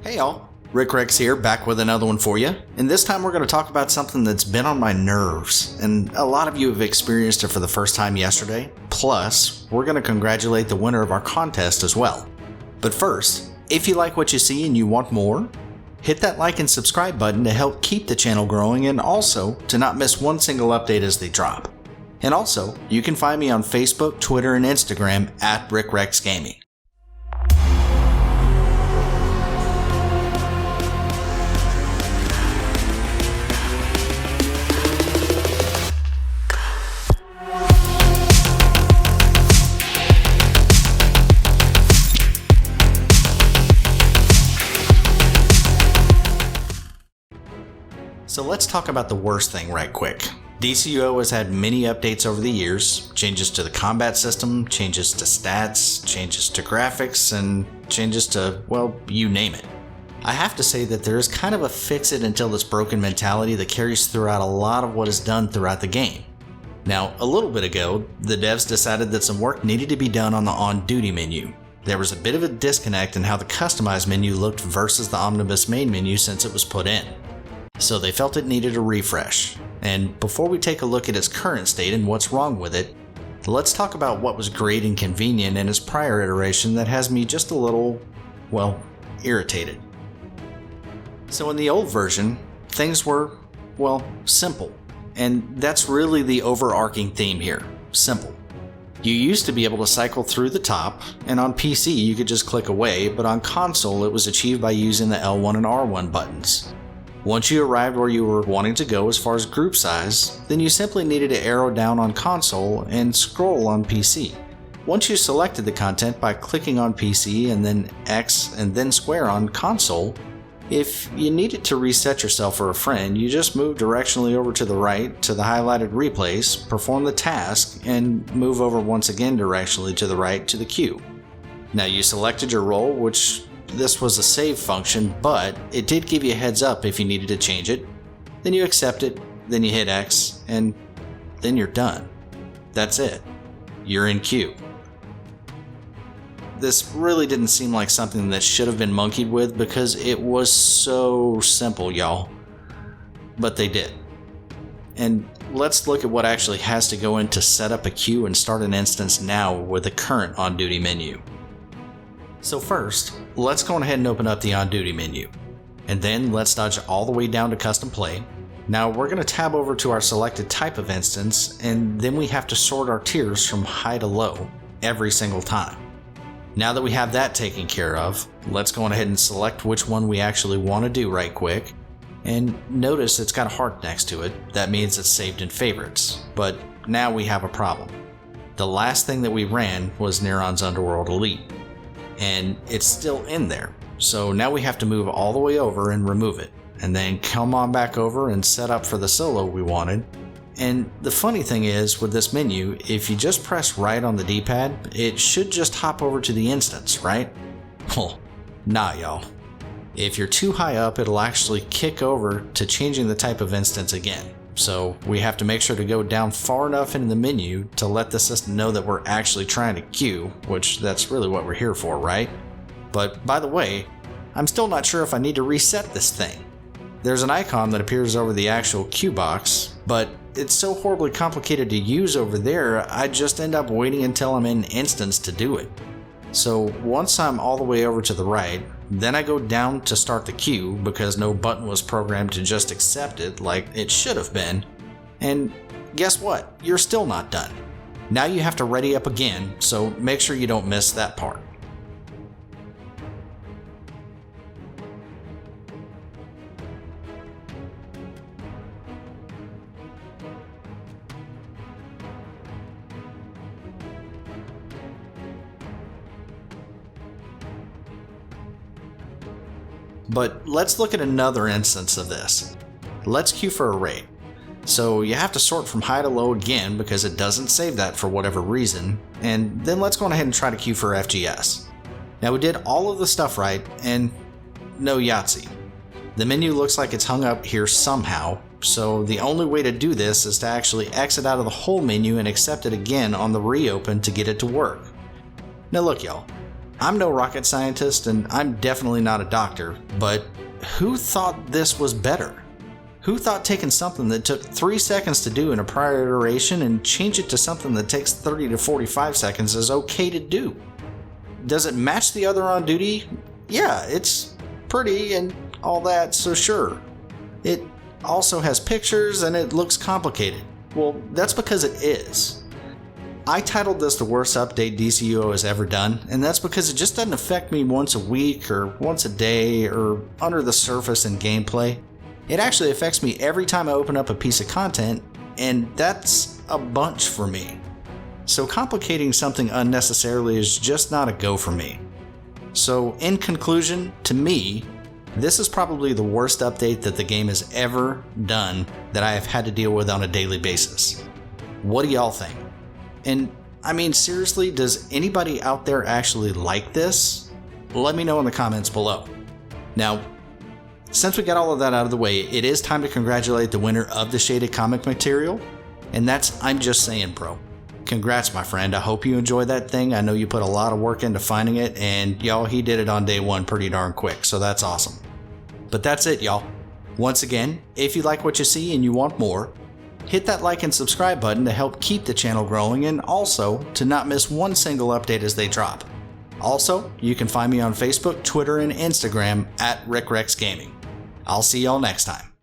Hey y'all, Rick Rex here, back with another one for you. And this time we're going to talk about something that's been on my nerves, and a lot of you have experienced it for the first time yesterday. Plus, we're going to congratulate the winner of our contest as well. But first, if you like what you see and you want more, hit that like and subscribe button to help keep the channel growing and also to not miss one single update as they drop. And also, you can find me on Facebook, Twitter, and Instagram at Rick Rex Gaming. So let's talk about the worst thing right quick. DCUO has had many updates over the years, changes to the combat system, changes to stats, changes to graphics, and changes to, well, you name it. I have to say that there is kind of a fix it until it's broken mentality that carries throughout a lot of what is done throughout the game. Now, a little bit ago, the devs decided that some work needed to be done on the on-duty menu. There was a bit of a disconnect in how the customized menu looked versus the omnibus main menu since it was put in. So they felt it needed a refresh. And before we take a look at its current state and what's wrong with it, let's talk about what was great and convenient in its prior iteration that has me just a little, well, irritated. So in the old version, things were, well, simple. And that's really the overarching theme here, simple. You used to be able to cycle through the top, and on PC you could just click away, but on console it was achieved by using the L1 and R1 buttons. Once you arrived where you were wanting to go as far as group size, then you simply needed to arrow down on console and scroll on PC. Once you selected the content by clicking on PC and then X and then square on console, if you needed to reset yourself or a friend, you just move directionally over to the right to the highlighted replays, perform the task, and move over once again directionally to the right to the queue. Now you selected your role, which this was a save function, but it did give you a heads up if you needed to change it. Then you accept it, then you hit X, and then you're done. That's it. You're in queue. This really didn't seem like something that should have been monkeyed with because it was so simple, y'all. But they did. And let's look at what actually has to go in to set up a queue and start an instance now with the current on-duty menu. So first, let's go ahead and open up the on-duty menu. And then let's nudge all the way down to custom play. Now we're going to tab over to our selected type of instance, and then we have to sort our tiers from high to low every single time. Now that we have that taken care of, let's go ahead and select which one we actually want to do right quick. And notice it's got a heart next to it. That means it's saved in favorites. But now we have a problem. The last thing that we ran was Neron's Underworld Elite. And it's still in there. So now we have to move all the way over and remove it, and then come on back over and set up for the solo we wanted. And the funny thing is, with this menu, if you just press right on the D-pad, it should just hop over to the instance, right? Well, nah, y'all. If you're too high up, it'll actually kick over to changing the type of instance again. So we have to make sure to go down far enough into the menu to let the system know that we're actually trying to queue, which that's really what we're here for, right? But by the way, I'm still not sure if I need to reset this thing. There's an icon that appears over the actual queue box, but it's so horribly complicated to use over there, I just end up waiting until I'm in instance to do it. So once I'm all the way over to the right, then I go down to start the queue because no button was programmed to just accept it like it should have been. And guess what? You're still not done. Now you have to ready up again, so make sure you don't miss that part. But let's look at another instance of this. Let's queue for a raid. So you have to sort from high to low again because it doesn't save that for whatever reason, and then let's go ahead and try to queue for FGS. Now we did all of the stuff right, and no Yahtzee. The menu looks like it's hung up here somehow, so the only way to do this is to actually exit out of the whole menu and accept it again on the reopen to get it to work. Now look y'all, I'm no rocket scientist and I'm definitely not a doctor, but who thought this was better? Who thought taking something that took 3 seconds to do in a prior iteration and change it to something that takes 30 to 45 seconds is okay to do? Does it match the other on duty? Yeah, it's pretty and all that, so sure. It also has pictures and it looks complicated. Well, that's because it is. I titled this the worst update DCUO has ever done, and that's because it just doesn't affect me once a week or once a day or under the surface in gameplay. It actually affects me every time I open up a piece of content, and that's a bunch for me. So complicating something unnecessarily is just not a go for me. So in conclusion, to me, this is probably the worst update that the game has ever done that I have had to deal with on a daily basis. What do y'all think? And I mean, seriously, does anybody out there actually like this? Let me know in the comments below. Now, since we got all of that out of the way, it is time to congratulate the winner of the shaded comic material, and that's I'm Just Saying Bro. Congrats, my friend. I hope you enjoyed that thing. I know you put a lot of work into finding it, and y'all, he did it on day one pretty darn quick, so that's awesome. But that's it, y'all. Once again, if you like what you see and you want more, hit that like and subscribe button to help keep the channel growing and also to not miss one single update as they drop. Also, you can find me on Facebook, Twitter, and Instagram at RickRexGaming. I'll see y'all next time.